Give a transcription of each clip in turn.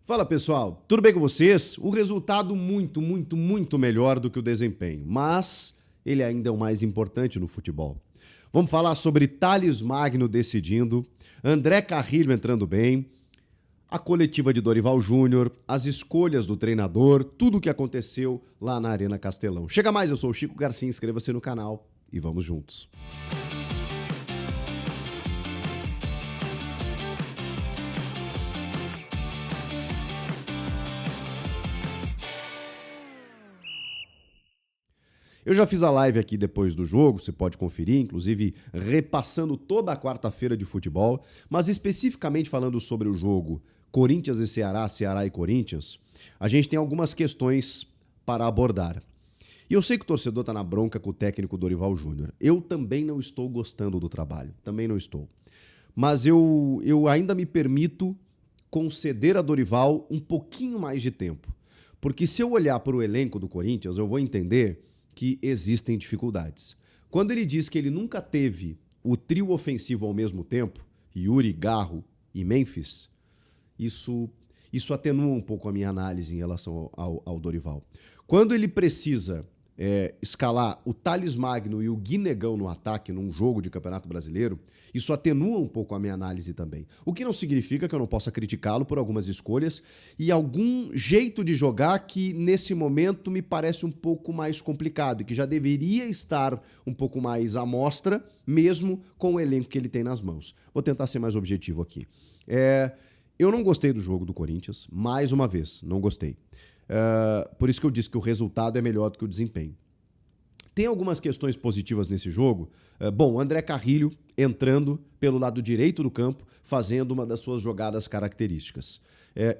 Fala pessoal, tudo bem com vocês? O resultado muito melhor do que o desempenho, mas ele ainda é o mais importante no futebol. Vamos falar sobre Thales Magno decidindo, André Carrilho entrando bem, a coletiva de Dorival Júnior, as escolhas do treinador, tudo o que aconteceu lá na Arena Castelão. Chega mais, eu sou o Chico Garcia, inscreva-se no canal e vamos juntos. Eu já fiz a live aqui depois do jogo, você pode conferir, inclusive repassando toda a quarta-feira de futebol, mas especificamente falando sobre o jogo Corinthians e Ceará, Ceará e Corinthians, a gente tem algumas questões para abordar. E eu sei que o torcedor está na bronca com o técnico Dorival Júnior. Eu também não estou gostando do trabalho, também não estou. Mas eu ainda me permito conceder a Dorival um pouquinho mais de tempo. Porque se eu olhar para o elenco do Corinthians, eu vou entender que existem dificuldades. Quando ele diz que ele nunca teve o trio ofensivo ao mesmo tempo, Yuri, Garro e Memphis, isso atenua um pouco a minha análise em relação ao Dorival. Quando ele precisa escalar o Thales Magno e o Guinegão no ataque num jogo de Campeonato Brasileiro, isso atenua um pouco a minha análise também. O que não significa que eu não possa criticá-lo por algumas escolhas e algum jeito de jogar que nesse momento me parece um pouco mais complicado e que já deveria estar um pouco mais à mostra, mesmo com o elenco que ele tem nas mãos. Vou tentar ser mais objetivo aqui. Eu não gostei do jogo do Corinthians, mais uma vez, não gostei. Por isso que eu disse que o resultado é melhor do que o desempenho. Tem algumas questões positivas nesse jogo. Bom, André Carrilho entrando pelo lado direito do campo, fazendo uma das suas jogadas características.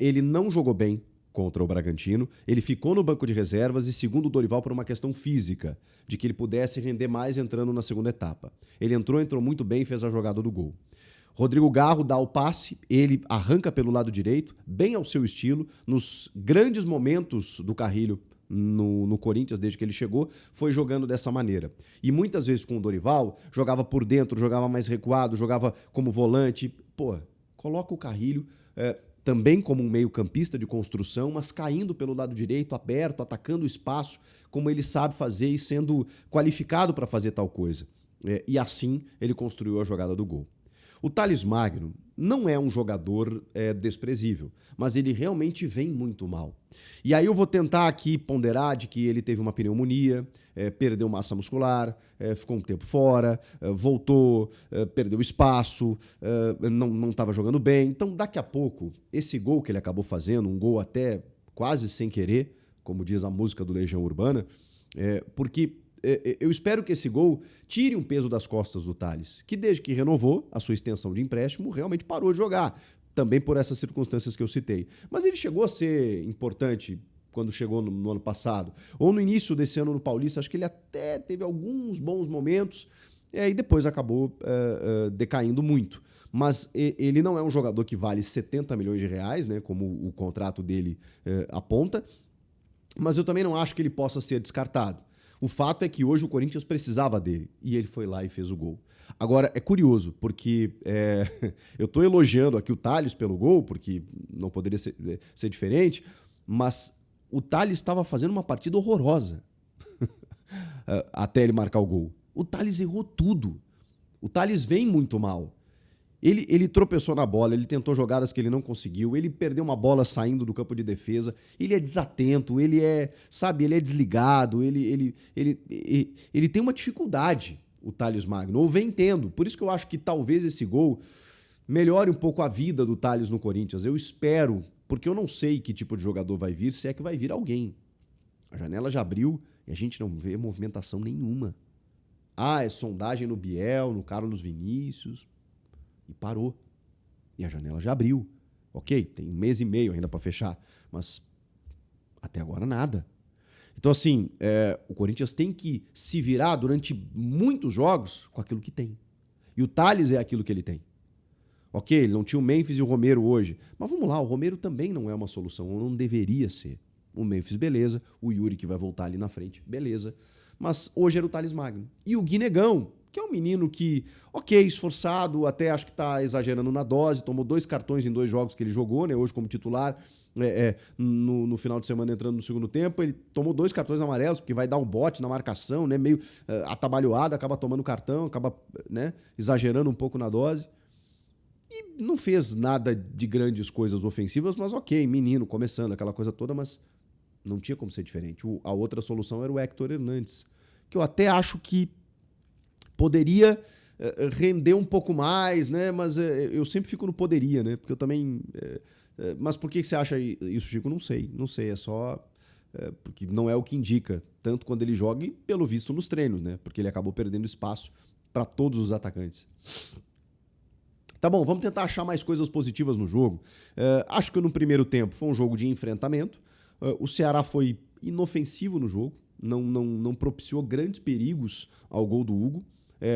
Ele não jogou bem contra o Bragantino, ele ficou no banco de reservas e, segundo o Dorival, por uma questão física, de que ele pudesse render mais entrando na segunda etapa. Ele entrou muito bem e fez a jogada do gol. Rodrigo Garro dá o passe, ele arranca pelo lado direito, bem ao seu estilo, nos grandes momentos do Carrilho no Corinthians, desde que ele chegou, foi jogando dessa maneira. E muitas vezes com o Dorival, jogava por dentro, jogava mais recuado, jogava como volante. Pô, coloca o Carrilho também como um meio-campista de construção, mas caindo pelo lado direito, aberto, atacando o espaço, como ele sabe fazer e sendo qualificado para fazer tal coisa. E assim ele construiu a jogada do gol. O Thales Magno não é um jogador desprezível, mas ele realmente vem muito mal. E aí eu vou tentar aqui ponderar de que ele teve uma pneumonia, perdeu massa muscular, ficou um tempo fora, voltou, perdeu espaço, não estava jogando bem. Então daqui a pouco, esse gol que ele acabou fazendo, um gol até quase sem querer, como diz a música do Legião Urbana, porque eu espero que esse gol tire um peso das costas do Thales, que desde que renovou a sua extensão de empréstimo, realmente parou de jogar, também por essas circunstâncias que eu citei. Mas ele chegou a ser importante quando chegou no ano passado, ou no início desse ano no Paulista, acho que ele até teve alguns bons momentos, e depois acabou decaindo muito. Mas ele não é um jogador que vale 70 milhões de reais, né, como o contrato dele aponta, mas eu também não acho que ele possa ser descartado. O fato é que hoje o Corinthians precisava dele e ele foi lá e fez o gol. Agora, é curioso, porque eu estou elogiando aqui o Thales pelo gol, porque não poderia ser diferente, mas o Thales estava fazendo uma partida horrorosa até ele marcar o gol. O Thales errou tudo. O Thales vem muito mal. Ele tropeçou na bola, ele tentou jogadas que ele não conseguiu, ele perdeu uma bola saindo do campo de defesa, ele é desatento, ele é desligado, ele tem uma dificuldade, o Thales Magno, ou vem tendo. Por isso que eu acho que talvez esse gol melhore um pouco a vida do Thales no Corinthians. Eu espero, porque eu não sei que tipo de jogador vai vir, se é que vai vir alguém. A janela já abriu e a gente não vê movimentação nenhuma. É sondagem no Biel, no Carlos Vinícius... E parou. E a janela já abriu. Ok, tem 1 mês e meio ainda para fechar, mas até agora nada. Então assim, o Corinthians tem que se virar durante muitos jogos com aquilo que tem. E o Thales é aquilo que ele tem. Ok, ele não tinha o Memphis e o Romero hoje, mas vamos lá, o Romero também não é uma solução, ou não deveria ser. O Memphis, beleza, o Yuri que vai voltar ali na frente, beleza. Mas hoje era o Thales Magno. E o Guinegão, que é um menino que, ok, esforçado, até acho que tá exagerando na dose, tomou 2 cartões em 2 jogos que ele jogou, né? Hoje como titular, no final de semana entrando no segundo tempo, ele tomou 2 cartões amarelos, porque vai dar um bote na marcação, né? Meio atabalhoado, acaba tomando cartão, acaba, né, exagerando um pouco na dose. E não fez nada de grandes coisas ofensivas, mas ok, menino, começando, aquela coisa toda, mas não tinha como ser diferente. A outra solução era o Héctor Hernandes, que eu até acho que poderia render um pouco mais, né? Mas eu sempre fico no poderia, né? Porque eu também... mas por que você acha isso, Chico? Não sei, é só... porque não é o que indica, tanto quando ele joga e pelo visto nos treinos, né? Porque ele acabou perdendo espaço para todos os atacantes. Tá bom, vamos tentar achar mais coisas positivas no jogo. Acho que no primeiro tempo foi um jogo de enfrentamento. O Ceará foi inofensivo no jogo, não propiciou grandes perigos ao gol do Hugo.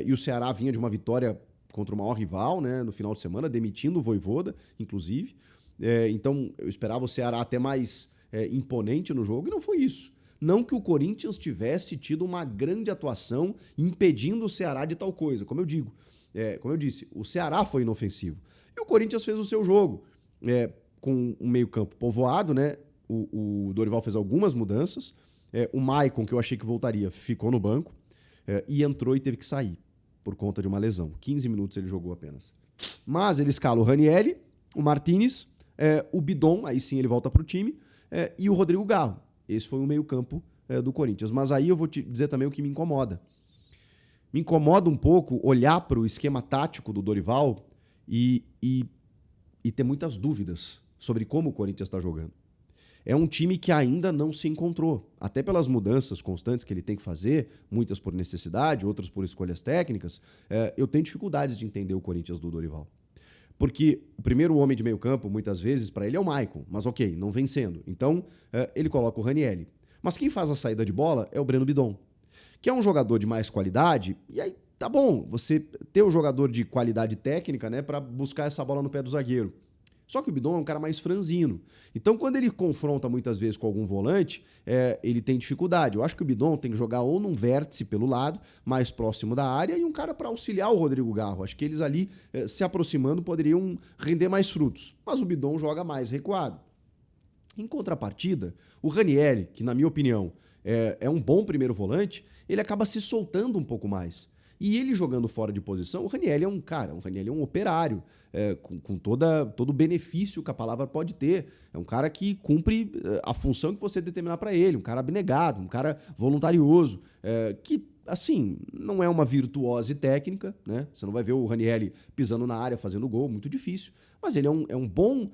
E o Ceará vinha de uma vitória contra o maior rival, né, no final de semana, demitindo o Vojvoda, inclusive. Então eu esperava o Ceará até mais imponente no jogo, e não foi isso. Não que o Corinthians tivesse tido uma grande atuação impedindo o Ceará de tal coisa, como eu digo. Como eu disse, o Ceará foi inofensivo. E o Corinthians fez o seu jogo, com um meio-campo povoado, né? O Dorival fez algumas mudanças. O Maicon, que eu achei que voltaria, ficou no banco e entrou e teve que sair por conta de uma lesão. 15 minutos ele jogou apenas. Mas ele escala o Ranieri, o Martínez, o Bidon, aí sim ele volta para o time, e o Rodrigo Garro. Esse foi o meio-campo do Corinthians. Mas aí eu vou te dizer também o que me incomoda. Me incomoda um pouco olhar para o esquema tático do Dorival e ter muitas dúvidas sobre como o Corinthians está jogando. É um time que ainda não se encontrou, até pelas mudanças constantes que ele tem que fazer, muitas por necessidade, outras por escolhas técnicas. Eu tenho dificuldades de entender o Corinthians do Dorival. Porque o primeiro homem de meio campo, muitas vezes, para ele é o Maicon, mas ok, não vem sendo. Então, ele coloca o Ranieri. Mas quem faz a saída de bola é o Breno Bidon, que é um jogador de mais qualidade, e aí tá bom você ter o jogador de qualidade técnica, né, para buscar essa bola no pé do zagueiro. Só que o Bidon é um cara mais franzino. Então, quando ele confronta muitas vezes com algum volante, ele tem dificuldade. Eu acho que o Bidon tem que jogar ou num vértice pelo lado, mais próximo da área, e um cara para auxiliar o Rodrigo Garro. Acho que eles ali, se aproximando, poderiam render mais frutos. Mas o Bidon joga mais recuado. Em contrapartida, o Ranieri, que na minha opinião é um bom primeiro volante, ele acaba se soltando um pouco mais. E ele jogando fora de posição, o Ranieri é um cara, o Ranieri é um operário, com todo o benefício que a palavra pode ter. É um cara que cumpre a função que você determinar para ele, um cara abnegado, um cara voluntarioso, que, assim, não é uma virtuose técnica, né? Você não vai ver o Ranieri pisando na área, fazendo gol, muito difícil. Mas ele é um bom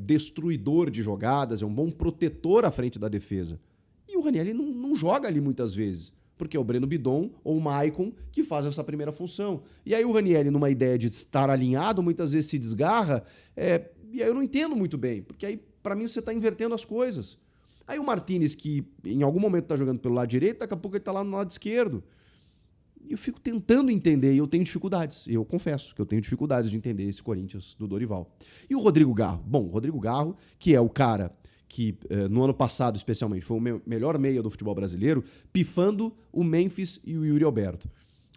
destruidor de jogadas, é um bom protetor à frente da defesa. E o Ranieri não joga ali muitas vezes, porque é o Breno Bidon ou o Maicon que faz essa primeira função. E aí o Ranieri, numa ideia de estar alinhado, muitas vezes se desgarra, e aí eu não entendo muito bem, porque aí, para mim, você está invertendo as coisas. Aí o Martínez, que em algum momento está jogando pelo lado direito, daqui a pouco ele está lá no lado esquerdo. E eu fico tentando entender, e eu tenho dificuldades. Eu confesso que eu tenho dificuldades de entender esse Corinthians do Dorival. E o Rodrigo Garro? Bom, o Rodrigo Garro, que é o cara que no ano passado, especialmente, foi o melhor meia do futebol brasileiro, pifando o Memphis e o Yuri Alberto.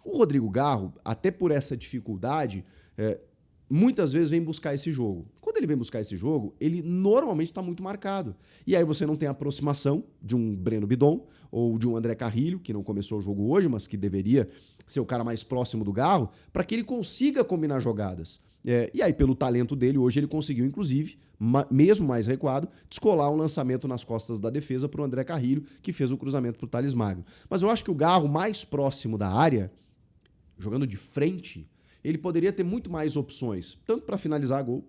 O Rodrigo Garro, até por essa dificuldade, muitas vezes vem buscar esse jogo. Quando ele vem buscar esse jogo, ele normalmente está muito marcado. E aí você não tem a aproximação de um Breno Bidon ou de um André Carrilho, que não começou o jogo hoje, mas que deveria ser o cara mais próximo do Garro, para que ele consiga combinar jogadas. E aí, pelo talento dele, hoje ele conseguiu, inclusive, mesmo mais recuado, descolar um lançamento nas costas da defesa para o André Carrilho, que fez o cruzamento para o Thales Magno. Mas eu acho que o Garro mais próximo da área, jogando de frente, ele poderia ter muito mais opções, tanto para finalizar gol,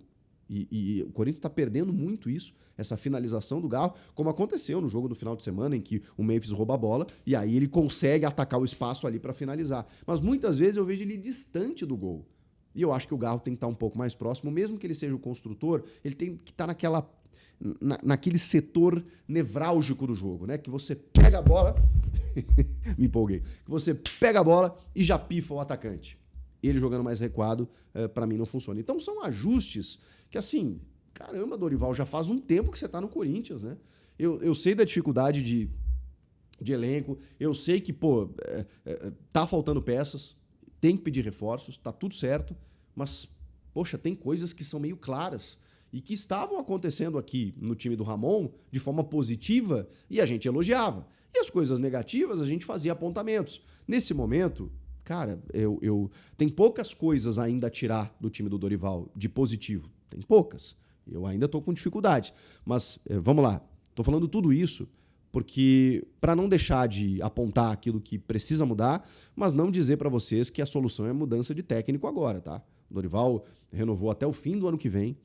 e o Corinthians está perdendo muito isso, essa finalização do Garro, como aconteceu no jogo do final de semana, em que o Memphis rouba a bola, e aí ele consegue atacar o espaço ali para finalizar. Mas muitas vezes eu vejo ele distante do gol. E eu acho que o Garro tem que estar um pouco mais próximo, mesmo que ele seja o construtor, ele tem que estar naquele setor nevrálgico do jogo, né? Que você pega a bola, me empolguei, que você pega a bola e já pifa o atacante. Ele jogando mais recuado, para mim não funciona. Então são ajustes que, assim, caramba, Dorival, já faz um tempo que você está no Corinthians, né? Eu sei da dificuldade de elenco. Eu sei que, pô, tá faltando peças, tem que pedir reforços, tá tudo certo, mas, poxa, tem coisas que são meio claras e que estavam acontecendo aqui no time do Ramon de forma positiva e a gente elogiava. E as coisas negativas a gente fazia apontamentos. Nesse momento, cara, tem poucas coisas ainda a tirar do time do Dorival de positivo. Tem poucas. Eu ainda tô com dificuldade. Mas vamos lá. Tô falando tudo isso porque para não deixar de apontar aquilo que precisa mudar, mas não dizer para vocês que a solução é mudança de técnico agora, tá? O Dorival renovou até o fim do ano que vem.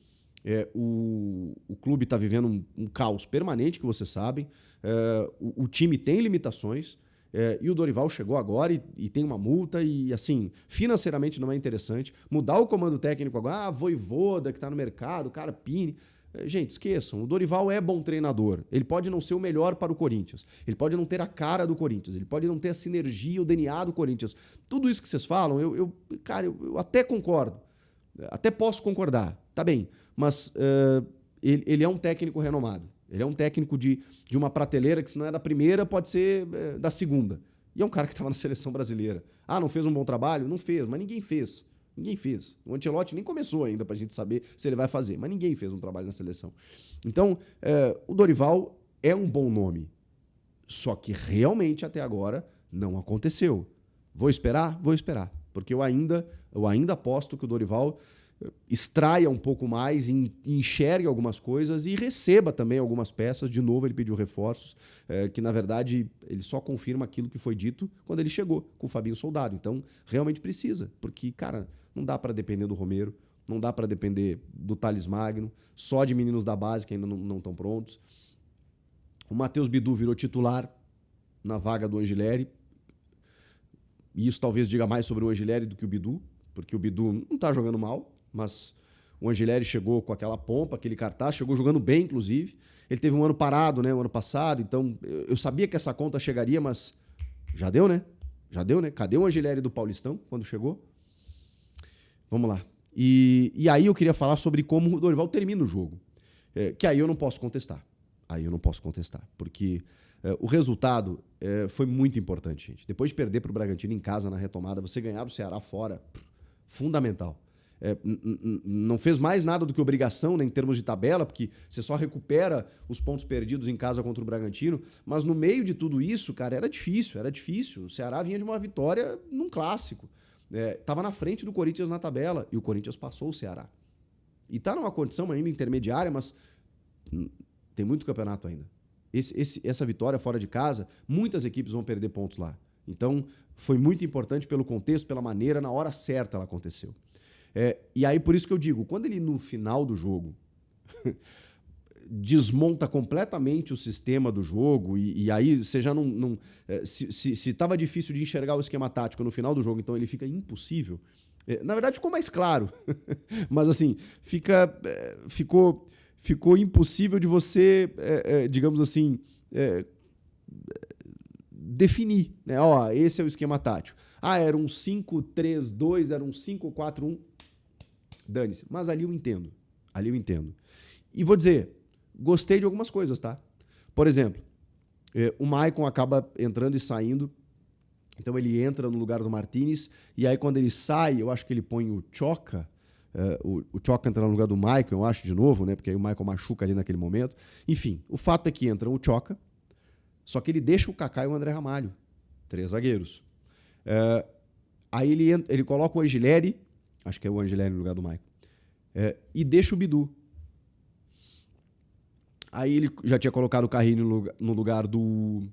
O clube está vivendo um caos permanente, que vocês sabem. O time tem limitações. E o Dorival chegou agora e tem uma multa e, assim, financeiramente não é interessante. Mudar o comando técnico agora, Vojvoda, que está no mercado, Carpini. Gente, esqueçam, o Dorival é bom treinador. Ele pode não ser o melhor para o Corinthians. Ele pode não ter a cara do Corinthians. Ele pode não ter a sinergia, o DNA do Corinthians. Tudo isso que vocês falam, cara, eu até concordo. Até posso concordar. Tá bem. Mas ele é um técnico renomado. Ele é um técnico de uma prateleira que, se não é da primeira, pode ser da segunda. E é um cara que estava na seleção brasileira. Ah, não fez um bom trabalho? Não fez, mas ninguém fez. Ninguém fez. O Ancelotti nem começou ainda pra gente saber se ele vai fazer, mas ninguém fez um trabalho na seleção. Então, o Dorival é um bom nome. Só que realmente até agora não aconteceu. Vou esperar? Vou esperar. Porque eu ainda aposto que o Dorival extraia um pouco mais, enxergue algumas coisas e receba também algumas peças. De novo, ele pediu reforços, que na verdade ele só confirma aquilo que foi dito quando ele chegou com o Fabinho Soldado. Então, realmente precisa, porque, cara, não dá para depender do Romero, não dá para depender do Thales Magno, só de meninos da base que ainda não estão prontos. O Matheus Bidu virou titular na vaga do Angileri, e isso talvez diga mais sobre o Angileri do que o Bidu, porque o Bidu não está jogando mal, mas o Angileri chegou com aquela pompa, aquele cartaz, chegou jogando bem, inclusive. Ele teve um ano parado, né, o ano passado, então eu sabia que essa conta chegaria, mas já deu, né? Já deu, né? Cadê o Angileri do Paulistão quando chegou? Vamos lá. E aí eu queria falar sobre como o Dorival termina o jogo, que aí eu não posso contestar. Porque o resultado foi muito importante, gente. Depois de perder para o Bragantino em casa na retomada, você ganhar do Ceará fora, fundamental. Não fez mais nada do que obrigação, né, em termos de tabela, porque você só recupera os pontos perdidos em casa contra o Bragantino, mas no meio de tudo isso, cara, era difícil. O Ceará vinha de uma vitória num clássico. Tava na frente do Corinthians na tabela e o Corinthians passou o Ceará. E tá numa condição ainda intermediária, mas tem muito campeonato ainda. Essa vitória fora de casa, muitas equipes vão perder pontos lá. Então, foi muito importante pelo contexto, pela maneira, na hora certa ela aconteceu. E aí, por isso que eu digo, quando ele, no final do jogo, desmonta completamente o sistema do jogo, e aí você já não se estava difícil de enxergar o esquema tático no final do jogo, então ele fica impossível. Na verdade, ficou mais claro. Mas, assim, ficou impossível de você, digamos assim, definir, né? Ó, esse é o esquema tático. Ah, era um 5-3-2, era um 5-4-1. Dane-se. Mas ali eu entendo. E vou dizer, gostei de algumas coisas, tá? Por exemplo, o Maicon acaba entrando e saindo. Então ele entra no lugar do Martínez. E aí quando ele sai, eu acho que ele põe o Choca. O Choca entra no lugar do Maicon, eu acho, de novo, né? Porque aí o Maicon machuca ali naquele momento. Enfim, o fato é que entra o Choca. Só que ele deixa o Kaká e o André Ramalho. 3 zagueiros. Aí ele coloca o Angileri, acho que é o Angileri no lugar do Maicon, e deixa o Bidu. Aí ele já tinha colocado o Carrini no lugar do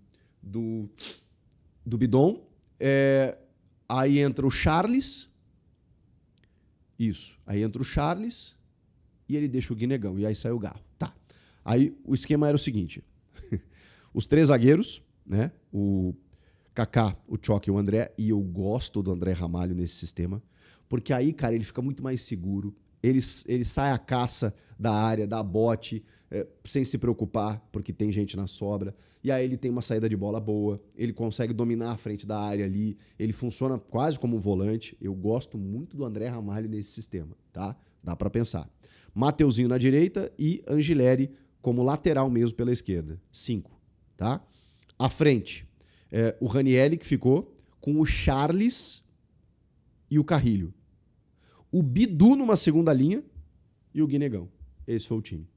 Bidon. Aí entra o Charles. Isso. Aí entra o Charles e ele deixa o Guinegão. E aí sai o Garro. Tá. Aí o esquema era o seguinte. Os 3 zagueiros, né? O Kaká, o Choque e o André. E eu gosto do André Ramalho nesse sistema. Porque aí, cara, ele fica muito mais seguro. Ele sai à caça da área, dá bote, sem se preocupar, porque tem gente na sobra. E aí ele tem uma saída de bola boa. Ele consegue dominar a frente da área ali. Ele funciona quase como um volante. Eu gosto muito do André Ramalho nesse sistema, tá? Dá pra pensar. Mateuzinho na direita e Angileri como lateral mesmo pela esquerda. 5, tá? À frente, O Ranieri que ficou com o Charles e o Carrilho. O Bidu numa segunda linha e o Guinegão. Esse foi o time.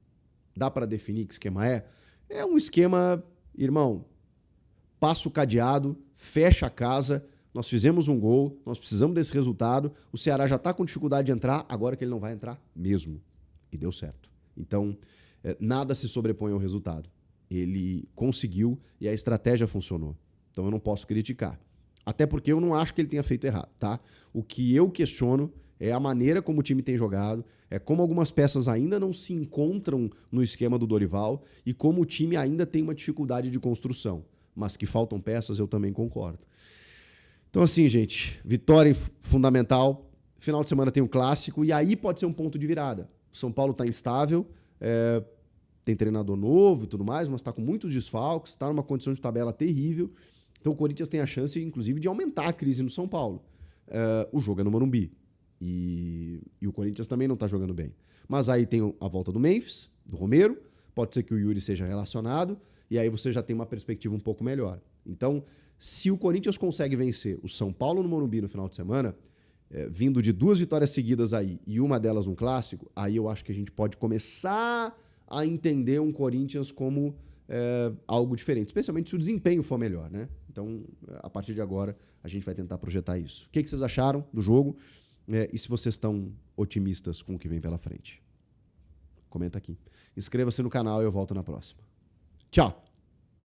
Dá para definir que esquema é? É um esquema, irmão, passa o cadeado, fecha a casa, nós fizemos um gol, nós precisamos desse resultado, o Ceará já está com dificuldade de entrar, agora que ele não vai entrar mesmo. E deu certo. Então, nada se sobrepõe ao resultado. Ele conseguiu e a estratégia funcionou. Então eu não posso criticar. Até porque eu não acho que ele tenha feito errado, tá? O que eu questiono é a maneira como o time tem jogado, é como algumas peças ainda não se encontram no esquema do Dorival e como o time ainda tem uma dificuldade de construção. Mas que faltam peças, eu também concordo. Então assim, gente, vitória fundamental. Final de semana tem um clássico e aí pode ser um ponto de virada. O São Paulo está instável, tem treinador novo e tudo mais, mas está com muitos desfalques, está numa condição de tabela terrível. Então o Corinthians tem a chance, inclusive, de aumentar a crise no São Paulo. O jogo é no Morumbi. E o Corinthians também não está jogando bem. Mas aí tem a volta do Memphis, do Romero. Pode ser que o Yuri seja relacionado. E aí você já tem uma perspectiva um pouco melhor. Então, se o Corinthians consegue vencer o São Paulo no Morumbi no final de semana, vindo de 2 vitórias seguidas aí e uma delas um clássico, aí eu acho que a gente pode começar a entender um Corinthians como algo diferente, especialmente se o desempenho for melhor, né? Então, a partir de agora, a gente vai tentar projetar isso. O que vocês acharam do jogo? E se vocês estão otimistas com o que vem pela frente? Comenta aqui. Inscreva-se no canal e eu volto na próxima. Tchau!